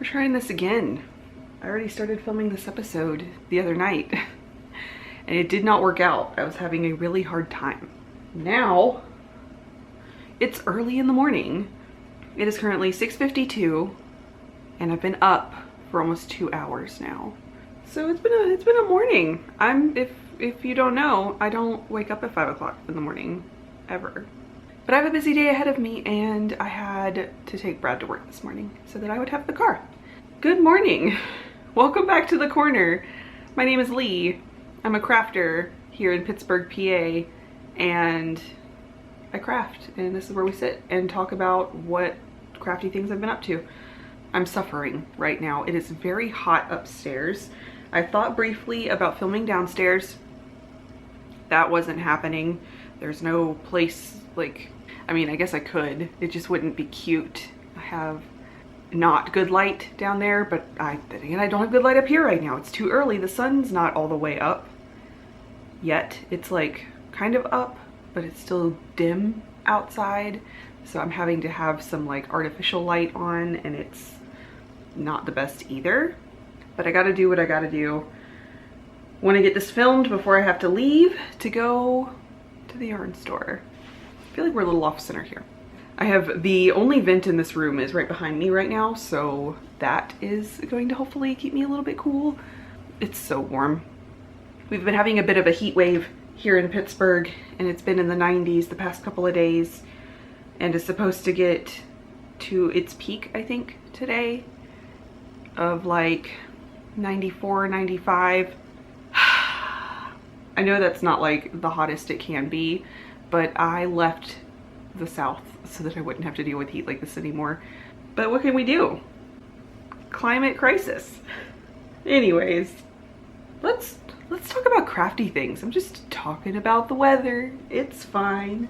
We're trying this again. I already started filming this episode the other night and it did not work out. I was having a really hard time. Now, it's early in the morning. It is currently 6:52 and I've been up for almost 2 hours now. So it's been a morning. If you don't know, I don't wake up at 5 o'clock in the morning, ever. But I have a busy day ahead of me and I had to take Brad to work this morning so that I would have the car. Good morning. Welcome back to the corner. My name is Leigh. I'm a crafter here in Pittsburgh, PA, and I craft, and this is where we sit and talk about what crafty things I've been up to. I'm suffering right now. It is very hot upstairs. I thought briefly about filming downstairs. That wasn't happening. There's no place, like, I mean, I guess I could. It just wouldn't be cute. I have not good light down there, but then again, I don't have good light up here right now. It's too early. The sun's not all the way up yet. It's like kind of up, but it's still dim outside. So I'm having to have some like artificial light on and it's not the best either. But I gotta do what I gotta do. Want to get this filmed before I have to leave to go to the yarn store. I feel like we're a little off center here. I have the only vent in this room is right behind me right now, so that is going to hopefully keep me a little bit cool. It's so warm. We've been having a bit of a heat wave here in Pittsburgh and it's been in the 90s the past couple of days and is supposed to get to its peak, I think, today of like 94, 95. I know that's not like the hottest it can be, but I left the South so that I wouldn't have to deal with heat like this anymore. But what can we do? Climate crisis. Anyways, let's talk about crafty things. I'm just talking about the weather. It's fine.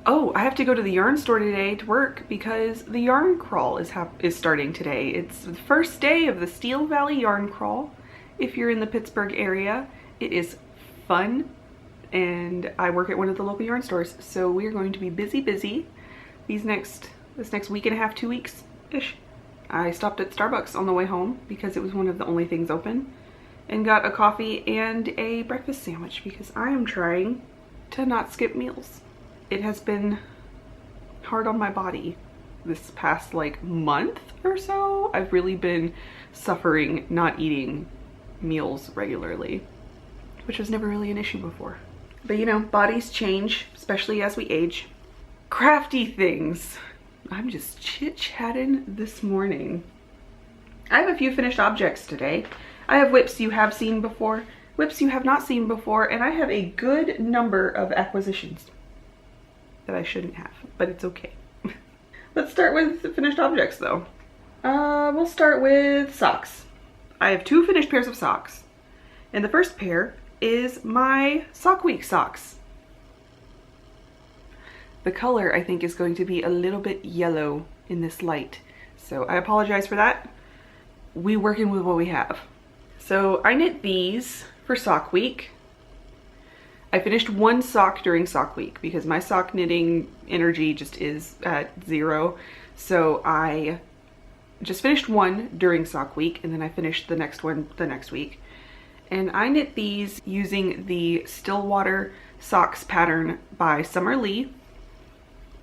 Oh, I have to go to the yarn store today to work because the yarn crawl is starting today. It's the first day of the Steel Valley Yarn Crawl. If you're in the Pittsburgh area, it is fun. And I work at one of the local yarn stores, so we are going to be busy this next week and a half, 2 weeks ish. I stopped at Starbucks on the way home because it was one of the only things open and got a coffee and a breakfast sandwich because I am trying to not skip meals. It has been hard on my body this past like month or so. I've really been suffering not eating meals regularly, which was never really an issue before. But you know, bodies change, especially as we age. Crafty things. I'm just chit-chatting this morning. I have a few finished objects today. I have whips you have seen before, whips you have not seen before, and I have a good number of acquisitions that I shouldn't have, but it's okay. Let's start with the finished objects though. We'll start with socks. I have 2 finished pairs of socks, and the first pair is my Sock Week socks. The color I think is going to be a little bit yellow in this light, so I apologize for that. We working with what we have. So I knit these for Sock Week. I finished 1 sock during Sock Week because my sock knitting energy just is at 0. So I just finished 1 during Sock Week and then I finished the next one the next week. And I knit these using the Stillwater Socks pattern by Summer Lee.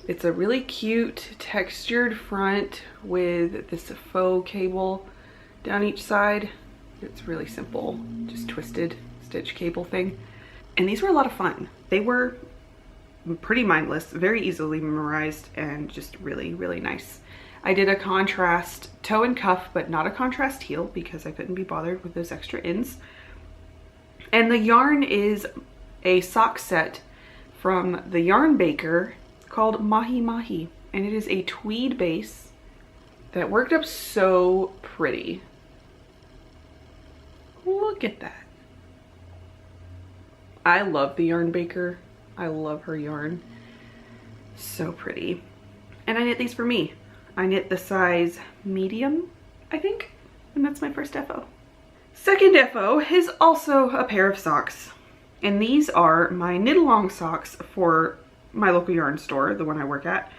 It's a really cute textured front with this faux cable down each side. It's really simple, just twisted stitch cable thing. And these were a lot of fun. They were pretty mindless, very easily memorized, and just really, really nice. I did a contrast toe and cuff, but not a contrast heel because I couldn't be bothered with those extra ends. And the yarn is a sock set from the yarn baker called Mahi Mahi. And it is a tweed base that worked up so pretty. Look at that. I love the yarn baker. I love her yarn. So pretty. And I knit these for me. I knit the size medium, I think. And that's my first FO. Second FO is also a pair of socks. And these are my knit along socks for my local yarn store, the one I work at.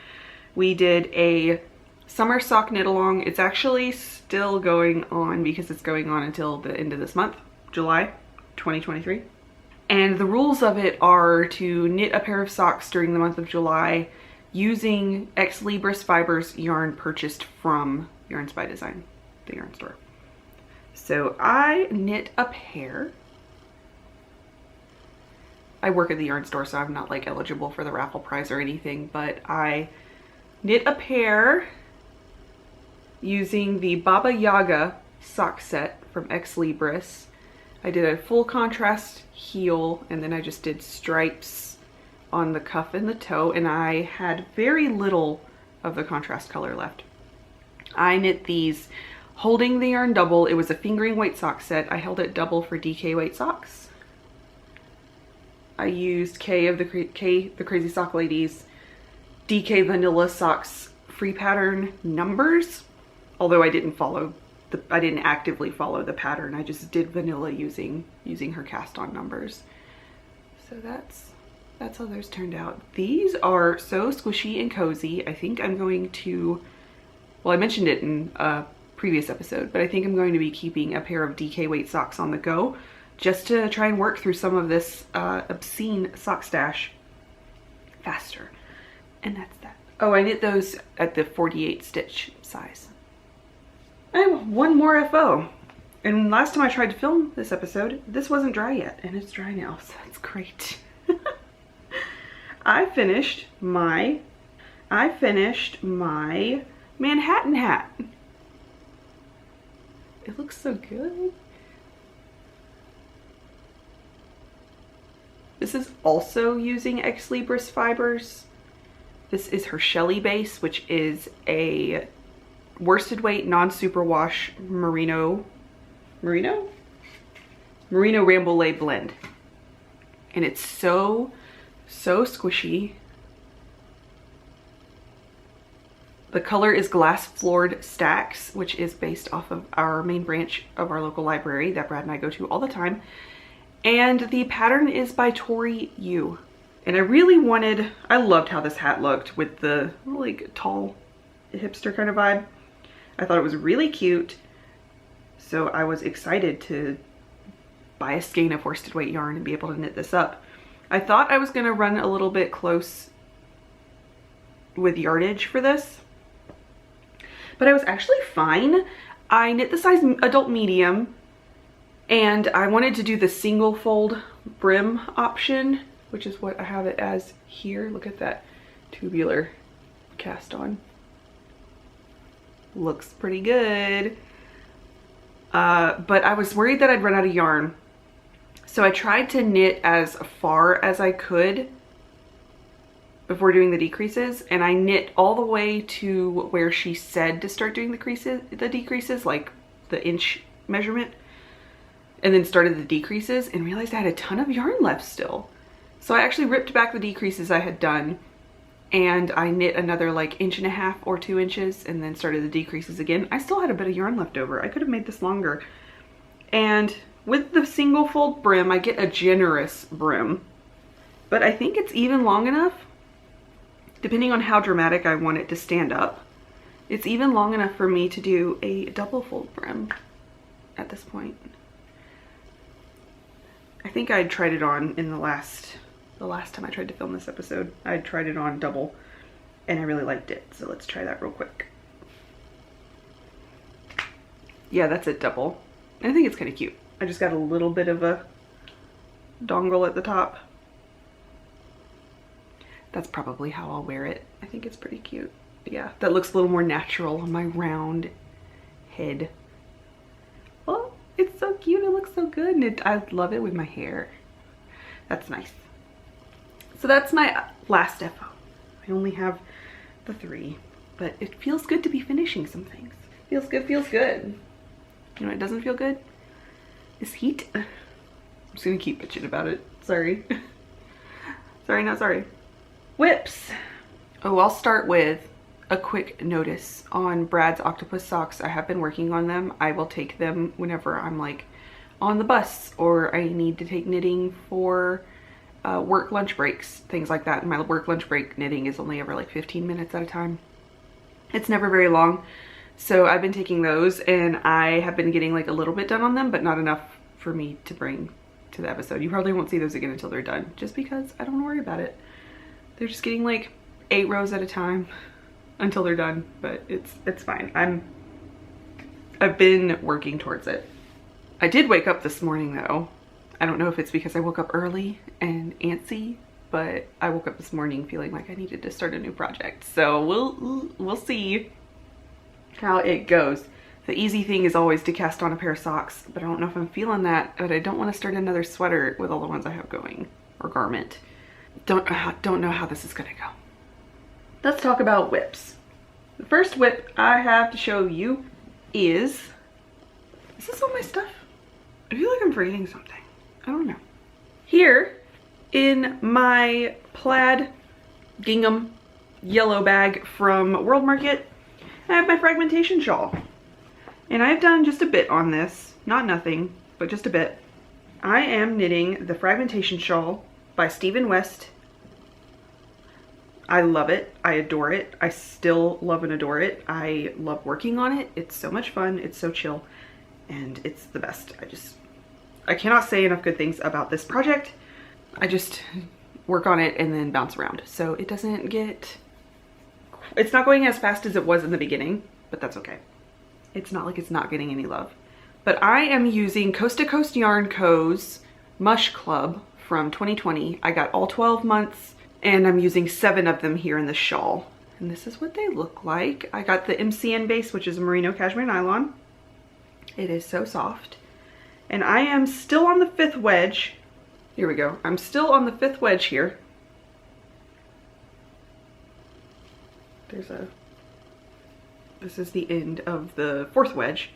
We did a summer sock knit along. It's actually still going on because it's going on until the end of this month, July 2023. And the rules of it are to knit a pair of socks during the month of July using Ex Libris Fibers yarn purchased from Yarns by Design, the yarn store. So I knit a pair. I work at the yarn store, so I'm not like eligible for the raffle prize or anything, but I knit a pair using the Baba Yaga sock set from Ex Libris. I did a full contrast heel, and then I just did stripes on the cuff and the toe, and I had very little of the contrast color left. I knit these holding the yarn double. It was a fingering weight sock set. I held it double for DK weight socks. I used K of the Crazy Sock Ladies DK Vanilla Socks free pattern numbers, although I didn't actively follow the pattern. I just did vanilla using her cast on numbers. So that's how those turned out. These are so squishy and cozy. I think I'm going to, well, I mentioned it in a previous episode, but I think I'm going to be keeping a pair of DK weight socks on the go just to try and work through some of this obscene sock stash faster. And that's that. Oh, I knit those at the 48 stitch size. I have one more FO. And last time I tried to film this episode, this wasn't dry yet, and it's dry now, so that's great. I finished my Manhattan hat. It looks so good. This is also using Ex Libris fibers. This is her Shelly base, which is a worsted weight non-superwash merino Rambouillet blend, and it's so squishy. The color is Glass Floored Stacks, which is based off of our main branch of our local library that Brad and I go to all the time. And the pattern is by Tori Yu. And I loved how this hat looked with the like tall hipster kind of vibe. I thought it was really cute. So I was excited to buy a skein of worsted weight yarn and be able to knit this up. I thought I was gonna run a little bit close with yardage for this, but I was actually fine. I knit the size adult medium, and I wanted to do the single fold brim option, which is what I have it as here. Look at that tubular cast on. Looks pretty good. But I was worried that I'd run out of yarn. So I tried to knit as far as I could before doing the decreases, and I knit all the way to where she said to start doing the decreases, like the inch measurement, and then started the decreases and realized I had a ton of yarn left still. So I actually ripped back the decreases I had done, and I knit another like 1.5 inches or 2 inches and then started the decreases again. I still had a bit of yarn left over. I could have made this longer. And with the single fold brim, I get a generous brim, but I think it's even long enough, depending on how dramatic I want it to stand up. It's even long enough for me to do a double fold brim at this point. I think I tried it on in the last time I tried to film this episode. I tried it on double and I really liked it. So let's try that real quick. Yeah, that's it, double. I think it's kind of cute. I just got a little bit of a dongle at the top. That's probably how I'll wear it. I think it's pretty cute. Yeah, that looks a little more natural on my round head. Oh, it's so cute. It looks so good. And I love it with my hair. That's nice. So that's my last FO. I only have the 3, but it feels good to be finishing some things. Feels good, feels good. You know what doesn't feel good? Is heat. I'm just gonna keep bitching about it. Sorry. Sorry, not sorry. Whips. Oh, I'll start with a quick notice on Brad's octopus socks. I have been working on them. I will take them whenever I'm like on the bus or I need to take knitting for work lunch breaks, things like that. And my work lunch break knitting is only ever like 15 minutes at a time. It's never very long. So I've been taking those and I have been getting like a little bit done on them, but not enough for me to bring to the episode. You probably won't see those again until they're done, just because I don't want to worry about it. They're just getting like 8 rows at a time until they're done, but it's fine. I've been working towards it. I did wake up this morning though. I don't know if it's because I woke up early and antsy, but I woke up this morning feeling like I needed to start a new project. So we'll see how it goes. The easy thing is always to cast on a pair of socks, but I don't know if I'm feeling that, but I don't want to start another sweater with all the ones I have going, or garment. Don't know how this is gonna go. Let's talk about whips. The first whip I have to show you is this all my stuff? I feel like I'm forgetting something. I don't know. Here in my plaid gingham yellow bag from World Market, I have my fragmentation shawl. And I've done just a bit on this, not nothing, but just a bit. I am knitting the fragmentation shawl by Stephen West. I love it. I adore it. I still love and adore it. I love working on it. It's so much fun. It's so chill and it's the best. I cannot say enough good things about this project. I just work on it and then bounce around. So it doesn't get, it's not going as fast as it was in the beginning, but that's okay. It's not like it's not getting any love. But I am using Coast to Coast Yarn Co.'s Mush Club from 2020. I got all 12 months and I'm using 7 of them here in the shawl. And this is what they look like. I got the MCN base, which is a merino cashmere nylon. It is so soft. And I am still on the 5th wedge. Here we go. I'm still on the 5th wedge here. This is the end of the 4th wedge.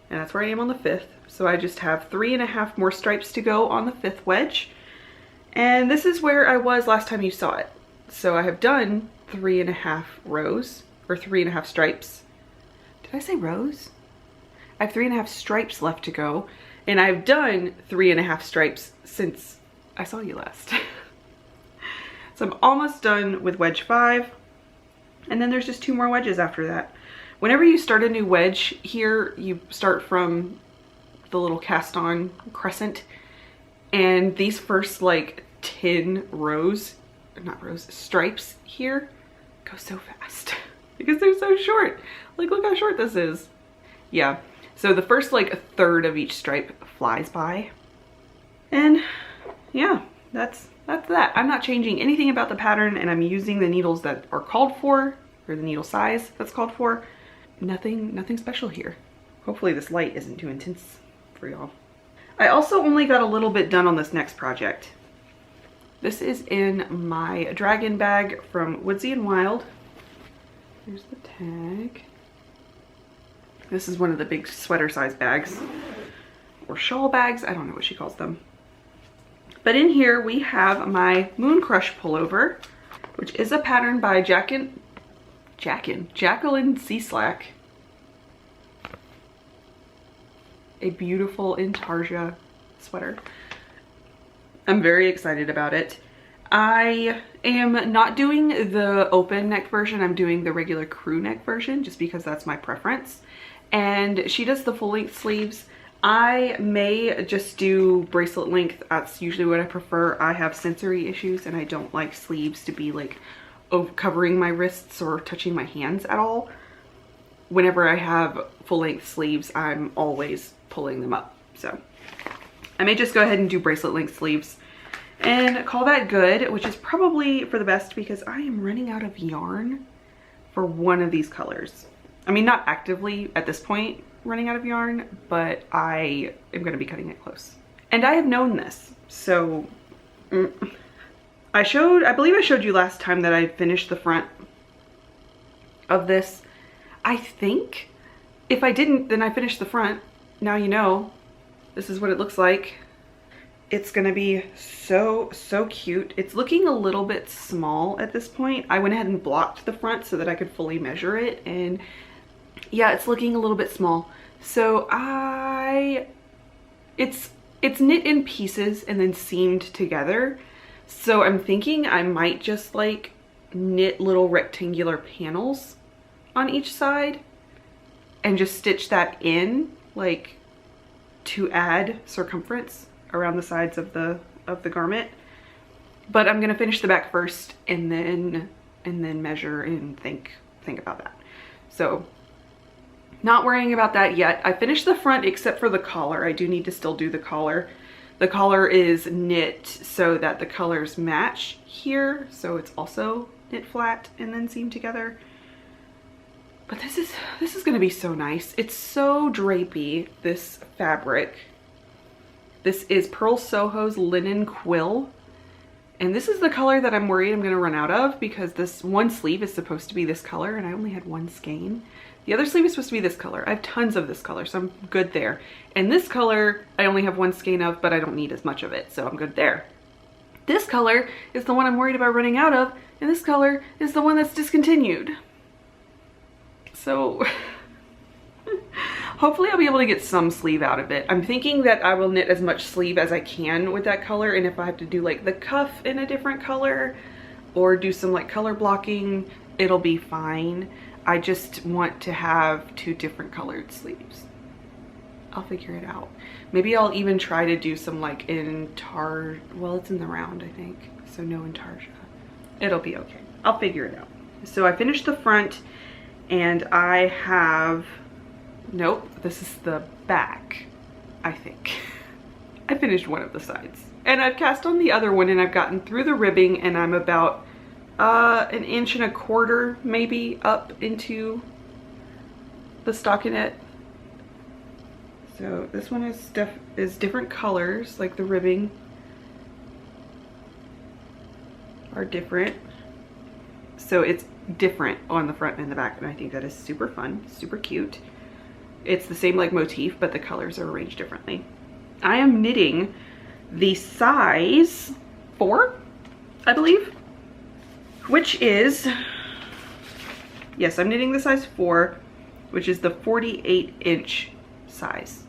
And that's where I am on the 5th. So I just have 3.5 more stripes to go on the 5th wedge. And this is where I was last time you saw it. So I have done 3.5 rows, or 3.5 stripes. Did I say rows? I have 3.5 stripes left to go. And I've done 3.5 stripes since I saw you last. So I'm almost done with wedge 5. And then there's just 2 more wedges after that. Whenever you start a new wedge here, you start from the little cast on crescent. And these first like 10 rows, not rows, stripes here go so fast because they're so short. Like, look how short this is. Yeah, so the first like 1/3 of each stripe flies by. And yeah, that's that. I'm not changing anything about the pattern and I'm using the needles that are called for, or the needle size that's called for. Nothing special here. Hopefully this light isn't too intense for y'all. I also only got a little bit done on this next project. This is in my dragon bag from Woodsy and Wild. Here's the tag. This is one of the big sweater size bags, or shawl bags. I don't know what she calls them. But in here we have my Moon Crush pullover, which is a pattern by Jacqueline Cieslak. A beautiful intarsia sweater. I'm very excited about it. I am not doing the open neck version. I'm doing the regular crew neck version just because that's my preference. And she does the full length sleeves. I may just do bracelet length. That's usually what I prefer. I have sensory issues and I don't like sleeves to be like covering my wrists or touching my hands at all. Whenever I have full length sleeves, I'm always pulling them up. So I may just go ahead and do bracelet length sleeves and call that good, which is probably for the best because I am running out of yarn for one of these colors. I mean, not actively at this point running out of yarn, but I am going to be cutting it close. And I have known this. So I believe I showed you last time that I finished the front of this. I think if I didn't, then I finished the front. Now you know, this is what it looks like. It's gonna be so cute. It's looking a little bit small at this point. I went ahead and blocked the front so that I could fully measure it, and yeah, it's looking a little bit small. So it's knit in pieces and then seamed together. So I'm thinking I might just like knit little rectangular panels on each side and just stitch that in, like, to add circumference around the sides of the garment. But I'm gonna finish the back first and then measure and think about that. So not worrying about that yet. I finished the front except for the collar. I do need to still do the collar. The collar is knit so that the colors match here. So it's also knit flat and then seamed together. But this is gonna be so nice. It's so drapey, this fabric. This is Pearl Soho's Linen Quill. And this is the color that I'm worried I'm gonna run out of, because this one sleeve is supposed to be this color and I only had one skein. The other sleeve is supposed to be this color. I have tons of this color, so I'm good there. And this color, I only have one skein of, but I don't need as much of it, so I'm good there. This color is the one I'm worried about running out of, and this color is the one that's discontinued. So hopefully I'll be able to get some sleeve out of it. I'm thinking that I will knit as much sleeve as I can with that color, and if I have to do like the cuff in a different color or do some like color blocking, it'll be fine. I just want to have 2 different colored sleeves. I'll figure it out. Maybe I'll even try to do some like well, it's in the round, I think. So no intarsia. It'll be okay. I'll figure it out. So I finished the front and I have, nope, this is the back, I think. I finished one of the sides. And I've cast on the other one and I've gotten through the ribbing and I'm about 1.25 inches maybe up into the stockinette. So this one is different colors, like the ribbing are different. So it's different on the front and the back, and I think that is super fun, super cute. It's the same like motif, but the colors are arranged differently. I am knitting the size 4, I believe, which is, yes, I'm knitting the size 4, which is the 48-inch size.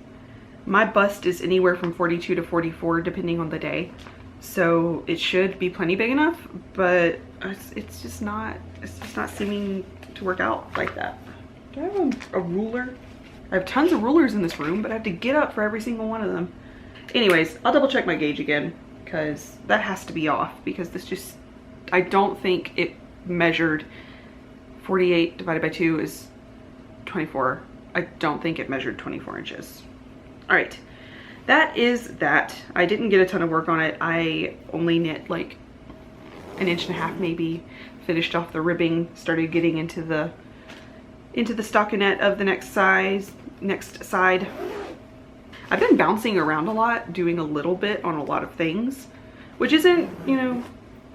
My bust is anywhere from 42 to 44 depending on the day, so it should be plenty big enough, but it's just not seeming to work out like that. Do I have a ruler? I have tons of rulers in this room, but I have to get up for every single one of them. Anyways, I'll double check my gauge again, because that has to be off, because this just, I don't think it measured 48 divided by 2 is 24. I don't think it measured 24 inches. All right, that is that. I didn't get a ton of work on it. I only knit like 1.5 inches maybe, finished off the ribbing, started getting into the stockinette of the next side. I've been bouncing around a lot, doing a little bit on a lot of things, which isn't, you know,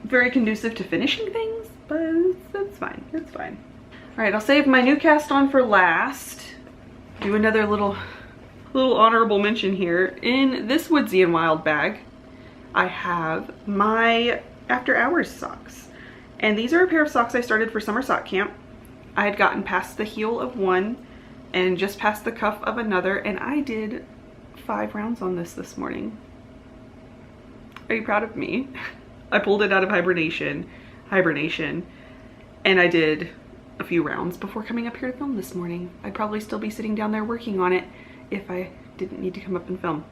very conducive to finishing things, but it's fine, it's fine. All right, I'll save my new cast on for last. Do another little honorable mention here. In this Woodsy and Wild bag, I have my after hours socks. And these are a pair of socks I started for summer sock camp. I had gotten past the heel of one and just past the cuff of another, and I did 5 rounds on this morning. Are you proud of me? I pulled it out of hibernation, and I did a few rounds before coming up here to film this morning. I'd probably still be sitting down there working on it if I didn't need to come up and film.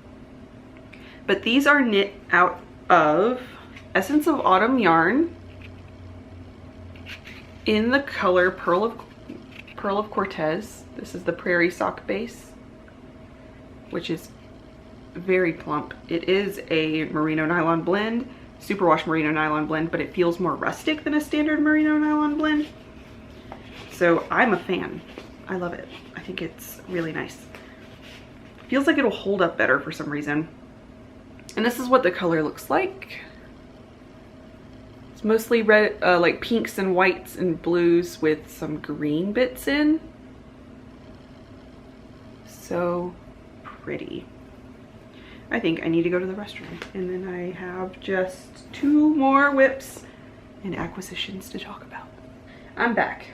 But these are knit out of Essence of Autumn yarn in the color Pearl of Cortez. This is the Prairie Sock base, which is very plump. It is a merino nylon blend, superwash merino nylon blend, but it feels more rustic than a standard merino nylon blend. So I'm a fan. I love it. I think it's really nice. Feels like it'll hold up better for some reason. And this is what the color looks like. It's mostly red, like pinks and whites and blues with some green bits in. So pretty. I think I need to go to the restroom, and then I have just 2 more whips and acquisitions to talk about. I'm back.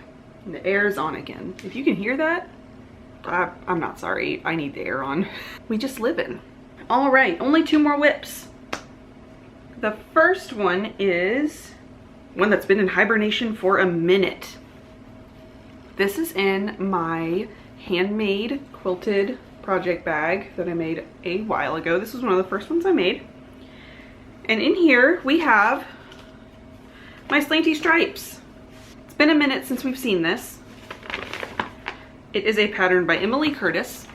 And the air is on again. If you can hear that, I'm not sorry. I need the air on. We just live in. All right, only 2 more whips. The first one is one that's been in hibernation for a minute. This is in my handmade quilted project bag that I made a while ago. This was one of the first ones I made. And in here we have my slanty stripes. It's been a minute since we've seen this. It is a pattern by Emily Curtis.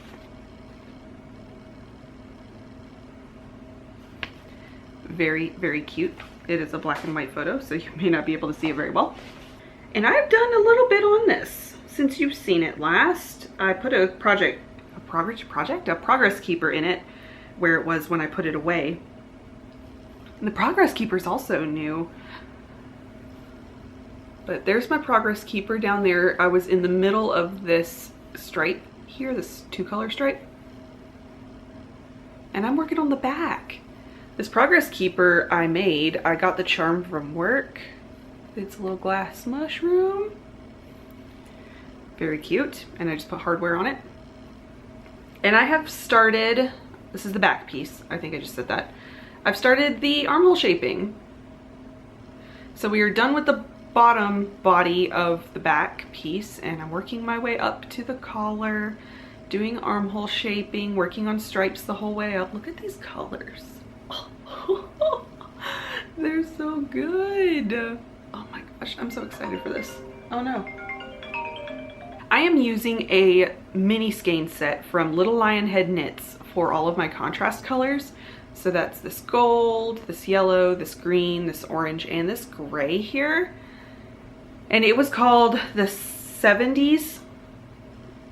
Very, very cute. It is a black and white photo, so you may not be able to see it very well. And I've done a little bit on this since you've seen it last. I put a progress keeper in it where it was when I put it away. And the progress keeper is also new. But there's my progress keeper down there. I was in the middle of this stripe here, this 2-color stripe. And I'm working on the back. This progress keeper I made, I got the charm from work. It's a little glass mushroom. Very cute. And I just put hardware on it. And I have started, this is the back piece. I think I just said that. I've started the armhole shaping. So we are done with the bottom body of the back piece, and I'm working my way up to the collar, doing armhole shaping, working on stripes the whole way up. Look at these colors. They're so good. Oh my gosh, I'm so excited for this. Oh no. I am using a mini skein set from Little Lionhead Knits for all of my contrast colors. So that's this gold, this yellow, this green, this orange, and this gray here. And it was called the 70s.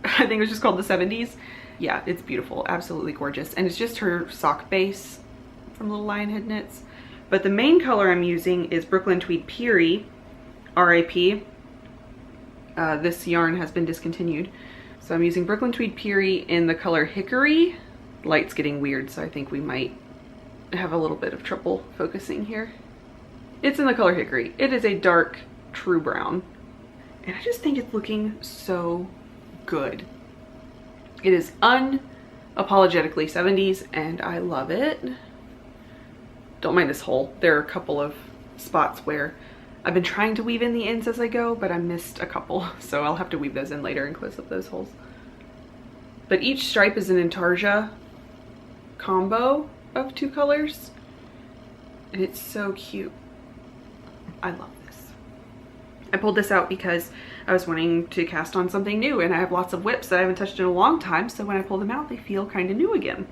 I think it was just called the 70s. Yeah, it's beautiful, absolutely gorgeous. And it's just her sock base from Little Lionhead Knits. But the main color I'm using is Brooklyn Tweed Peary, RIP. This yarn has been discontinued. So I'm using Brooklyn Tweed Peary in the color Hickory. Light's getting weird, so I think we might have a little bit of trouble focusing here. It's in the color Hickory. It is a dark, true brown. And I just think it's looking so good. It is unapologetically 70s, and I love it. Don't mind this hole. There are a couple of spots where I've been trying to weave in the ends as I go, but I missed a couple, so I'll have to weave those in later and close up those holes. But each stripe is an intarsia combo of 2 colors, and it's so cute. I love this. I pulled this out because I was wanting to cast on something new, and I have lots of whips that I haven't touched in a long time, so when I pull them out, they feel kind of new again.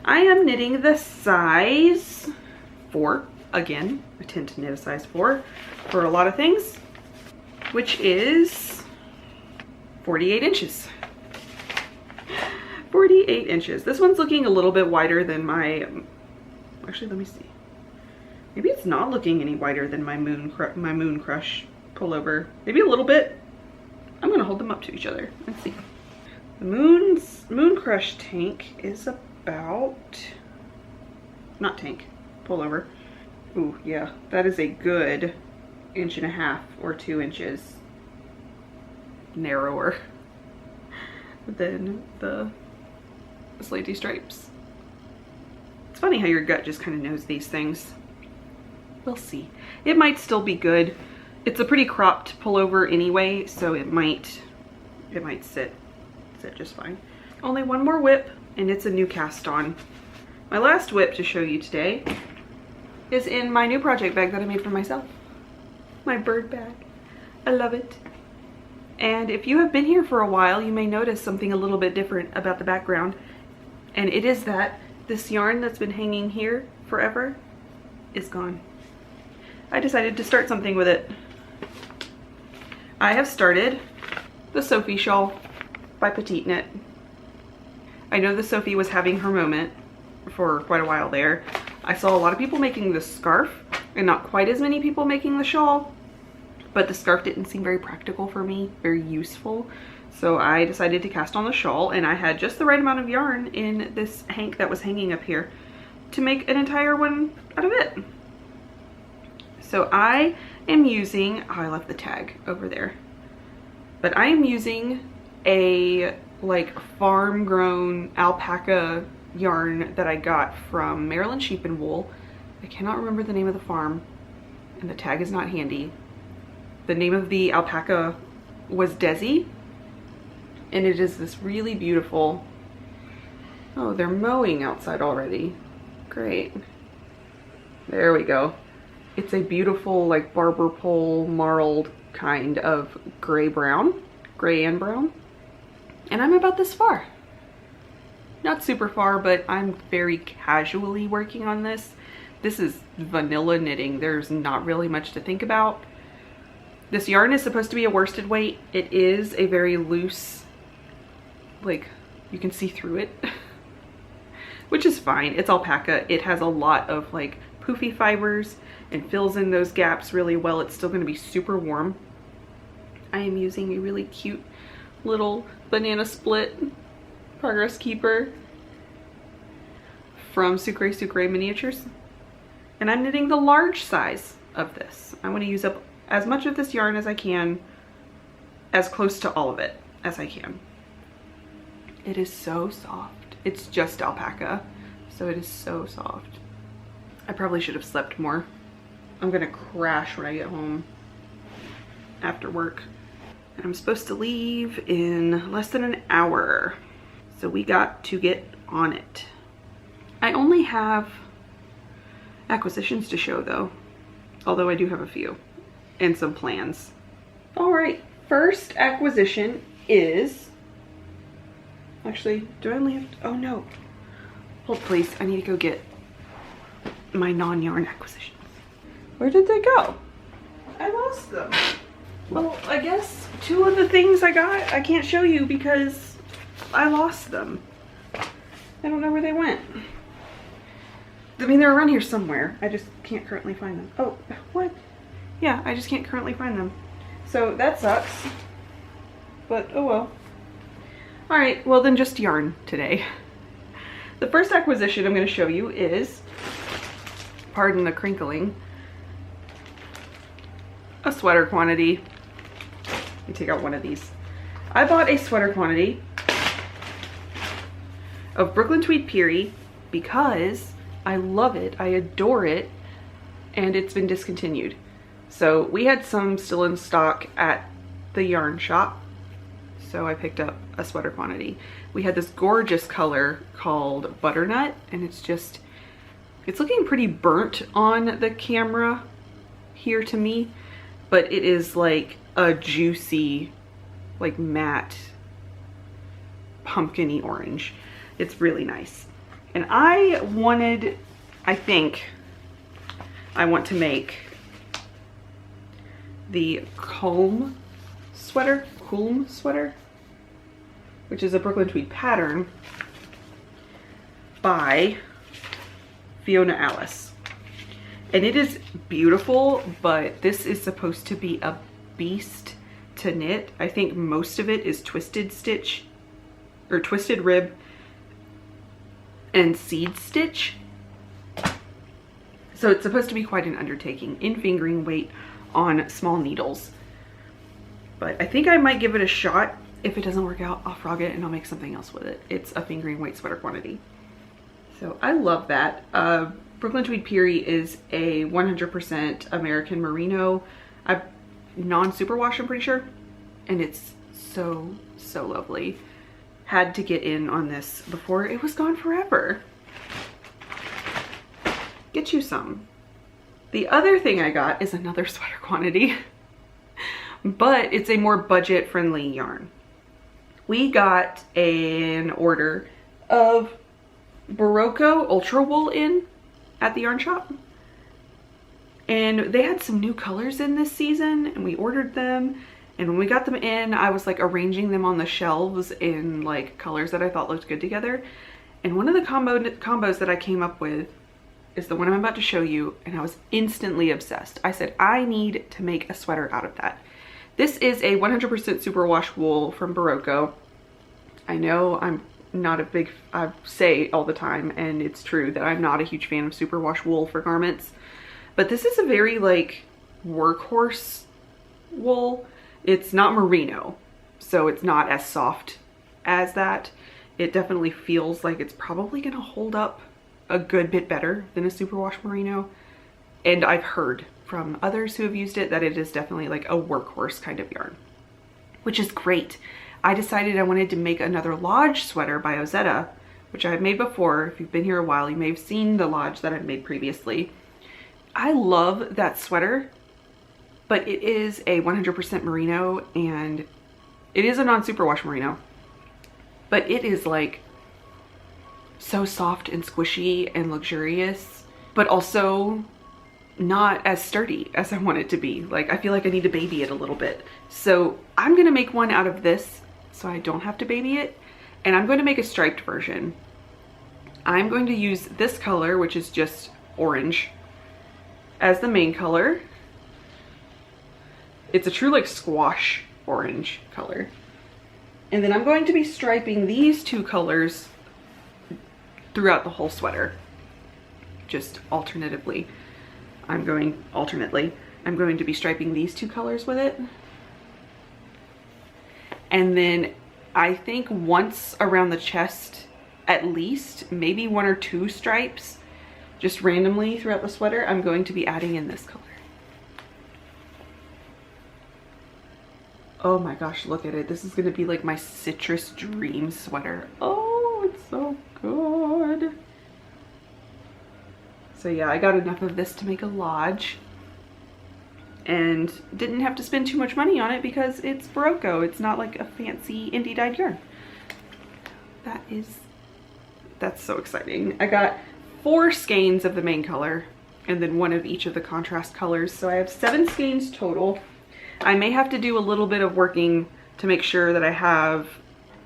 I am knitting the size 4. Again, I tend to knit a size 4 for a lot of things, which is 48 inches. 48 inches. This one's looking a little bit wider than my, actually let me see. Maybe it's not looking any wider than my Moon Crush pullover. Maybe a little bit. I'm gonna hold them up to each other. Let's see. The Moon Crush tank is about, not tank, pullover. Ooh, yeah, that is a good 1.5 or 2 inches narrower than the slanty stripes. It's funny how your gut just kind of knows these things. We'll see. It might still be good. It's a pretty cropped pullover anyway, so it might sit just fine. Only one more whip, and it's a new cast on. My last whip to show you today is in my new project bag that I made for myself. My bird bag. I love it. And if you have been here for a while, you may notice something a little bit different about the background. And it is that this yarn that's been hanging here forever is gone. I decided to start something with it. I have started the Sophie shawl by Petite Knit. I know that Sophie was having her moment for quite a while there. I saw a lot of people making the scarf and not quite as many people making the shawl, but the scarf didn't seem very practical for me, very useful. So I decided to cast on the shawl, and I had just the right amount of yarn in this hank that was hanging up here to make an entire one out of it. So I am using, oh, I left the tag over there, but I am using a like farm grown alpaca yarn that I got from Maryland Sheep and Wool. I cannot remember the name of the farm, and the tag is not handy. The name of the alpaca was Desi, and it is this really beautiful, oh, they're mowing outside already. Great. There we go. It's a beautiful like barber pole marled kind of gray and brown. And I'm about this far. Not super far, but I'm very casually working on this. This is vanilla knitting. There's not really much to think about. This yarn is supposed to be a worsted weight. It is a very loose, like you can see through it, which is fine. It's alpaca. It has a lot of like poofy fibers and fills in those gaps really well. It's still going to be super warm. I am using a really cute little banana split progress keeper from Sucre Sucre Miniatures, and I'm knitting the large size of this. I want to use up as much of this yarn as I can, as close to all of it as I can. It is so soft. It's just alpaca, so it is so soft. I probably should have slept more. I'm gonna crash when I get home after work. I'm supposed to leave in less than an hour, so we got to get on it. I only have acquisitions to show though, although I do have a few and some plans. All right, first acquisition is, actually, do I only have, oh no, hold please, I need to go get my non-yarn acquisitions. Where did they go? I lost them. Well, I guess two of the things I got, I can't show you because I lost them. I don't know where they went. I mean, they're around here somewhere. I just can't currently find them. Oh, what? Yeah, I just can't currently find them. So that sucks, but oh well. All right, well then just yarn today. The first acquisition I'm gonna show you is, pardon the crinkling, a sweater quantity. Let me take out one of these. I bought a sweater quantity of Brooklyn Tweed Peary because I love it, I adore it, and it's been discontinued. So we had some still in stock at the yarn shop, so I picked up a sweater quantity. We had this gorgeous color called Butternut, and it's looking pretty burnt on the camera here to me, but it is like a juicy, like matte, pumpkin-y orange. It's really nice. And I think I want to make the Culm sweater, which is a Brooklyn Tweed pattern by Fiona Alice. And it is beautiful, but this is supposed to be a beast to knit. I think most of it is twisted stitch or twisted rib and seed stitch. So it's supposed to be quite an undertaking in fingering weight on small needles. But I think I might give it a shot. If it doesn't work out, I'll frog it and I'll make something else with it. It's a fingering weight sweater quantity. So I love that. Brooklyn Tweed Peary is a 100% American merino, non-superwash, I'm pretty sure. And it's so, so lovely. Had to get in on this before it was gone forever. Get you some. The other thing I got is another sweater quantity, but it's a more budget-friendly yarn. We got an order of Barocco Ultra Wool in at the yarn shop, and they had some new colors in this season, and we ordered them. And when we got them in, I was like arranging them on the shelves in like colors that I thought looked good together. And one of the combos that I came up with is the one I'm about to show you, and I was instantly obsessed. I said, I need to make a sweater out of that. This is a 100% superwash wool from Barocco. I know I'm not a big, I say all the time, and it's true that I'm not a huge fan of superwash wool for garments, but this is a very like workhorse wool. It's not merino, so it's not as soft as that. It definitely feels like it's probably gonna hold up a good bit better than a superwash merino. And I've heard from others who have used it that it is definitely like a workhorse kind of yarn. which is great. I decided I wanted to make another lodge sweater by Ozetta, which I've made before. If you've been here a while, you may have seen the lodge that I've made previously. I love that sweater, but it is a 100% merino, and it is a non-superwash merino, but it is like so soft and squishy and luxurious, but also not as sturdy as I want it to be. Like, I feel like I need to baby it a little bit. So I'm gonna make one out of this so I don't have to baby it, and I'm going to make a striped version. I'm going to use this color, which is just orange, as the main color. It's a true like squash orange color. And then I'm going to be striping these two colors throughout the whole sweater. Just alternately. I'm going to be striping these two colors with it. And then I think once around the chest, at least, maybe 1 or 2 stripes, just randomly throughout the sweater, I'm going to be adding in this color. Oh my gosh, look at it. This is gonna be like my citrus dream sweater. Oh, it's so good. So yeah, I got enough of this to make a lodge and didn't have to spend too much money on it because it's Barocco. It's not like a fancy indie dyed yarn. That's so exciting. I got 4 skeins of the main color and then 1 of each of the contrast colors. So I have 7 skeins total. I may have to do a little bit of working to make sure that I have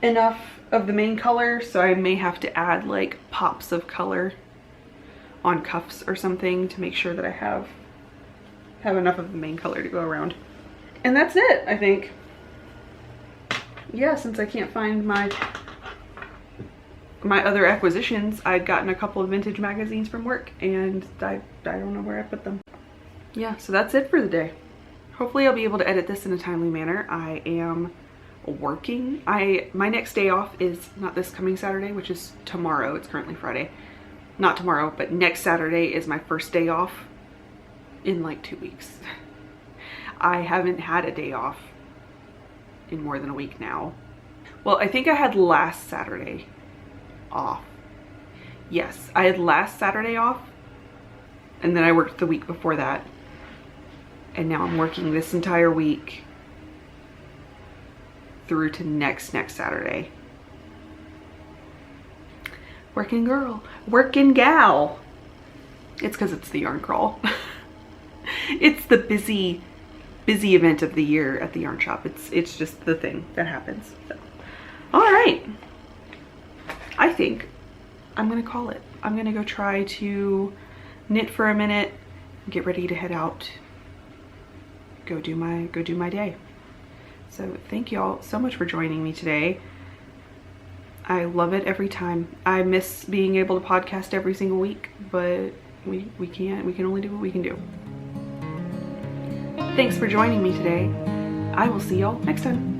enough of the main color. So I may have to add like pops of color on cuffs or something to make sure that I have enough of the main color to go around. And that's it, I think. Yeah, since I can't find my other acquisitions, I'd gotten a couple of vintage magazines from work and I don't know where I put them. Yeah, so that's it for the day. Hopefully I'll be able to edit this in a timely manner. I am working. My next day off is not this coming Saturday, which is tomorrow. It's currently Friday. Not tomorrow, but next Saturday is my first day off in like 2 weeks. I haven't had a day off in more than a week now. Well, I think I had last Saturday off. Yes, I had last Saturday off, and then I worked the week before that. And now I'm working this entire week through to next Saturday. Working girl, working gal. It's because it's the yarn crawl. It's the busy event of the year at the yarn shop. It's just the thing that happens. So, all right. I think I'm gonna call it. I'm gonna go try to knit for a minute, get ready to head out, go do my day. So thank you all so much for joining me today. I love it every time. I miss being able to podcast every single week, but we can only do what we can do. Thanks for joining me today. I will see y'all next time.